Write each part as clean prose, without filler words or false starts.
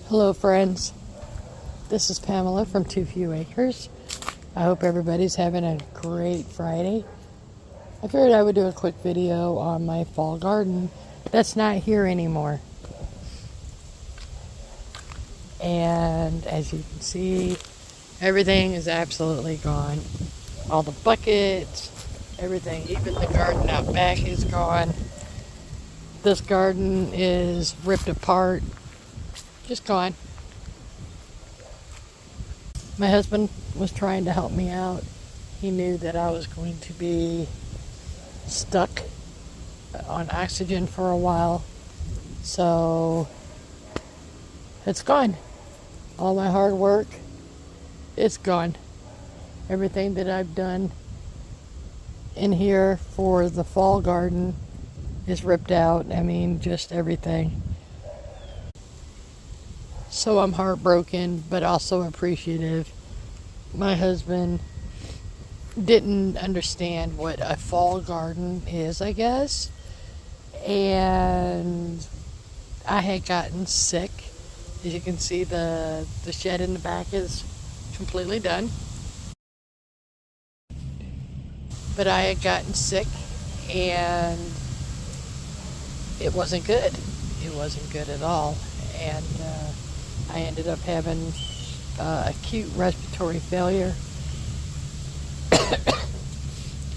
Hello friends, this is Pamela from Too Few Acres. I hope everybody's having a great Friday. I figured I would do a quick video on my fall garden that's not here anymore. And as you can see, everything is absolutely gone. All the buckets, everything, even the garden out back is gone. This garden is ripped apart, just gone. My husband was trying to help me out. He knew that I was going to be stuck on oxygen for a while. So it's gone. All my hard work, it's gone. Everything that I've done in here for the fall garden is ripped out. I mean, just everything. So I'm heartbroken, but also appreciative. My husband didn't understand what a fall garden is, I guess. And I had gotten sick. As you can see, the shed in the back is completely done. But I had gotten sick and it wasn't good. It wasn't good at all. And I ended up having acute respiratory failure.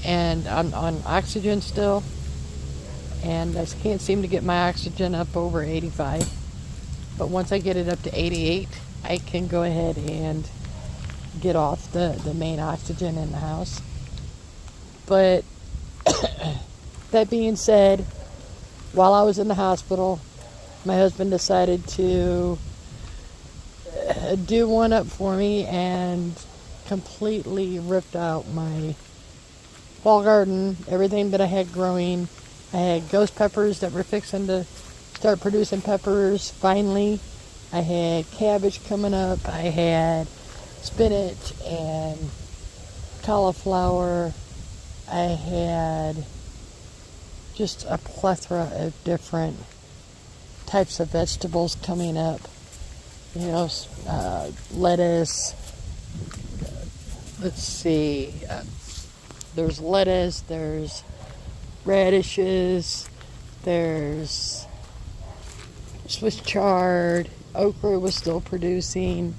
And I'm on oxygen still. And I can't seem to get my oxygen up over 85. But once I get it up to 88, I can go ahead and get off the main oxygen in the house. But that being said, while I was in the hospital, my husband decided to do one up for me and completely ripped out my fall garden, everything that I had growing. I had ghost peppers that were fixing to start producing peppers finally. I had cabbage coming up. I had spinach and cauliflower. I had just a plethora of different types of vegetables coming up. You know, lettuce. Let's see. There's lettuce. There's radishes. There's Swiss chard. Okra was still producing.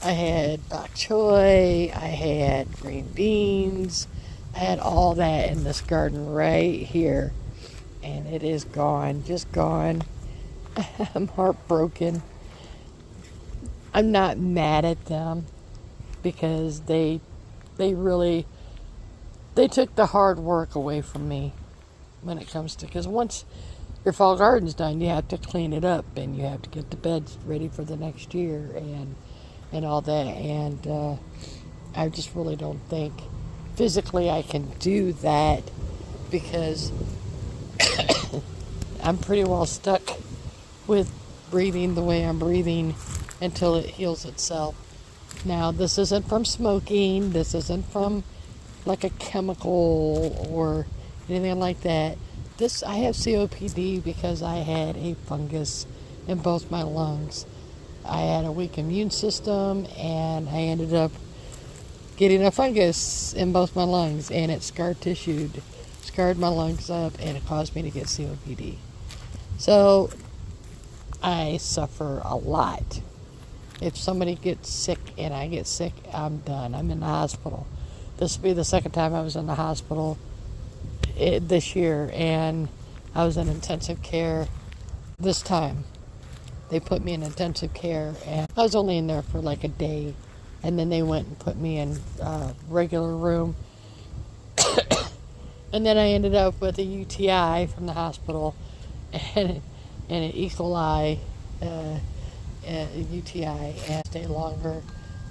I had bok choy. I had green beans. I had all that in this garden right here. And it is gone. Just gone. I'm heartbroken. I'm not mad at them because they took the hard work away from me when it comes to, because once your fall garden's done, you have to clean it up and you have to get the beds ready for the next year and all that. And I just really don't think physically I can do that because I'm pretty well stuck with breathing the way I'm breathing until it heals itself. Now, this isn't from smoking. This isn't from like a chemical or anything like that. I have COPD because I had a fungus in both my lungs. I had a weak immune system and I ended up getting a fungus in both my lungs, and it scarred my lungs up, and it caused me to get COPD. So I suffer a lot. If somebody gets sick and I get sick, I'm done. I'm in the hospital. This will be the second time I was in the hospital this year, and I was in intensive care this time. They put me in intensive care, and I was only in there for like a day, and then they went and put me in a regular room. And then I ended up with a UTI from the hospital and an E. coli UTI, and stay longer.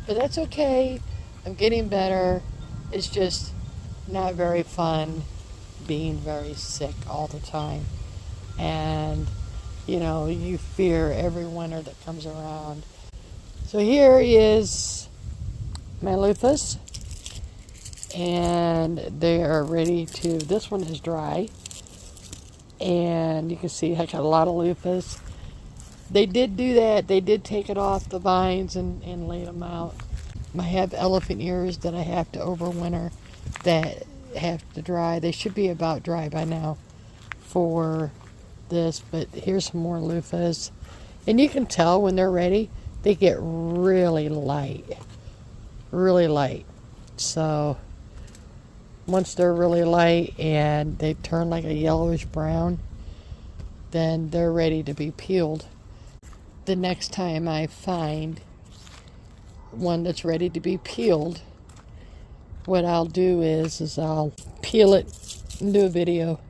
But that's okay. I'm getting better. It's just not very fun being very sick all the time. And, you know, you fear every winter that comes around. So here is my loofahs. And they are ready to, this one is dry. And you can see I got a lot of loofahs. They did do that. They did take it off the vines and lay them out. I have elephant ears that I have to overwinter that have to dry. They should be about dry by now for this, but here's some more loofahs. And you can tell when they're ready, they get really light. Really light. So once they're really light and they turn like a yellowish brown, then they're ready to be peeled. The next time I find one that's ready to be peeled, what I'll do is I'll peel it and do a video.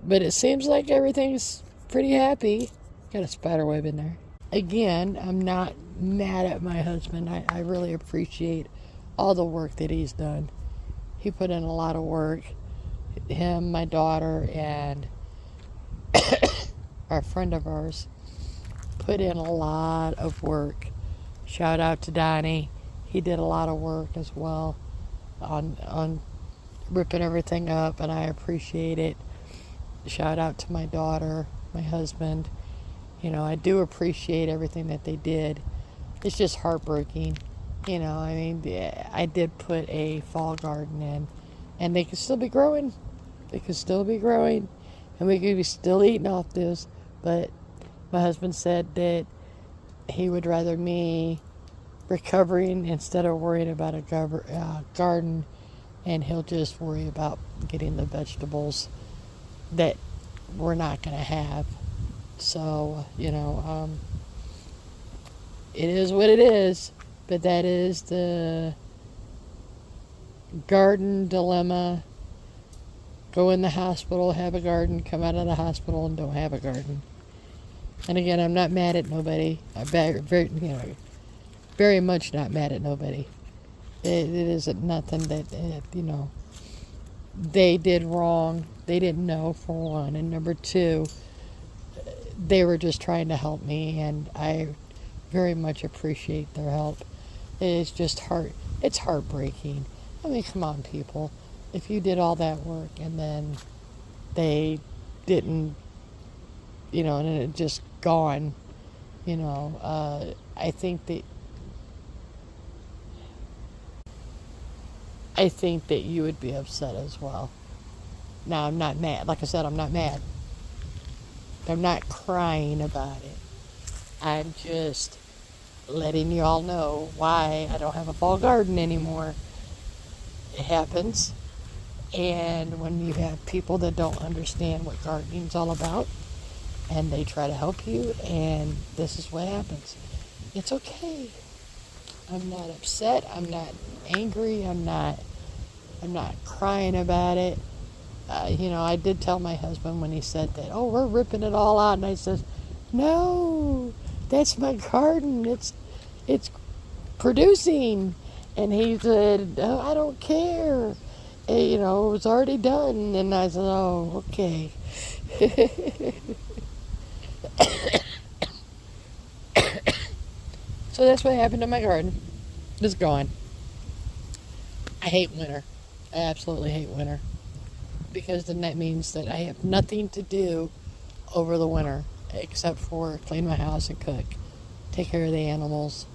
But it seems like everything's pretty happy. Got a spider web in there. Again, I'm not mad at my husband. I really appreciate all the work that he's done. He put in a lot of work. Him, my daughter, and our friend of ours put in a lot of work. Shout out to Donnie. He did a lot of work as well on ripping everything up, and I appreciate it. Shout out to my daughter, my husband. You know, I do appreciate everything that they did. It's just heartbreaking. You know, I mean, I did put a fall garden in, and they could still be growing. They could still be growing, and we could be still eating off this. But my husband said that he would rather me recovering instead of worrying about a garden, and he'll just worry about getting the vegetables that we're not going to have. So, you know, it is what it is, but that is the garden dilemma. Go in the hospital, have a garden, come out of the hospital and don't have a garden. And again, I'm not mad at nobody. I'm very much not mad at nobody. It isn't nothing that, they did wrong. They didn't know, for one. And number two, they were just trying to help me, and I very much appreciate their help. It's just it's heartbreaking. I mean, come on, people. If you did all that work and then they didn't, and it just gone, I think that you would be upset as well. Now, I'm not mad. Like I said, I'm not mad. I'm not crying about it. I'm just letting you all know why I don't have a fall garden anymore. It happens. And when you have people that don't understand what gardening's all about, and they try to help you, and this is what happens. It's okay. I'm not upset. I'm not angry. I'm not crying about it. I did tell my husband when he said that, oh, we're ripping it all out. And I said, no, that's my garden. It's producing. And he said, oh, I don't care. And, it was already done. And I said, oh, okay. So that's what happened to my garden. It's gone. I hate winter. I absolutely hate winter. Because then that means that I have nothing to do over the winter except for clean my house and cook. Take care of the animals.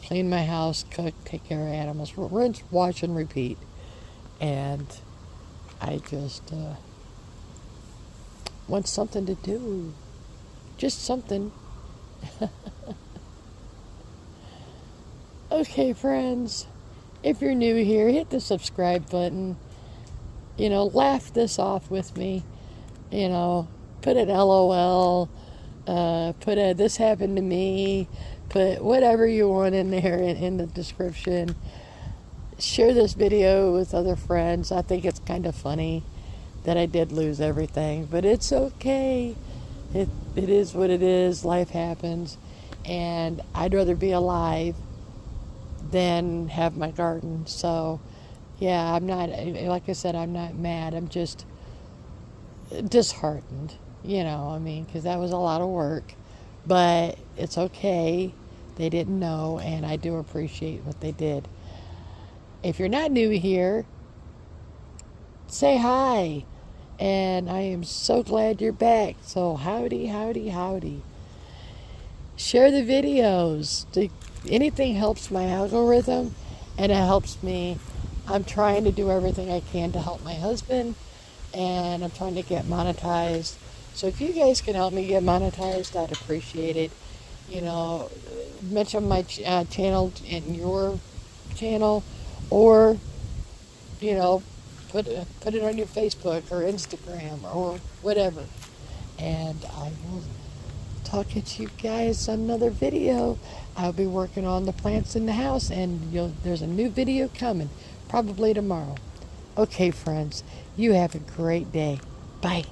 Clean my house, cook, take care of animals. Rinse, wash, and repeat. And I just want something to do. Just something. Okay, friends. If you're new here, hit the subscribe button. Laugh this off with me. Put an LOL. Put a this happened to me. Put whatever you want in there in the description. Share this video with other friends. I think it's kind of funny that I did lose everything, but it's okay. It is what it is. Life happens. And I'd rather be alive than have my garden. So, yeah, I'm not, like I said, I'm not mad. I'm just disheartened, because that was a lot of work. But it's okay. They didn't know, and I do appreciate what they did. If you're not new here, say hi. And I am so glad you're back. So howdy, howdy, howdy. Share the videos. Anything helps my algorithm, and it helps me. I'm trying to do everything I can to help my husband, and I'm trying to get monetized. So if you guys can help me get monetized, I'd appreciate it. You know, mention my channel in your channel, or you know, put it on your Facebook or Instagram or whatever. And I will talk to you guys on another video. I'll be working on the plants in the house, and there's a new video coming, probably tomorrow. Okay, friends, you have a great day. Bye.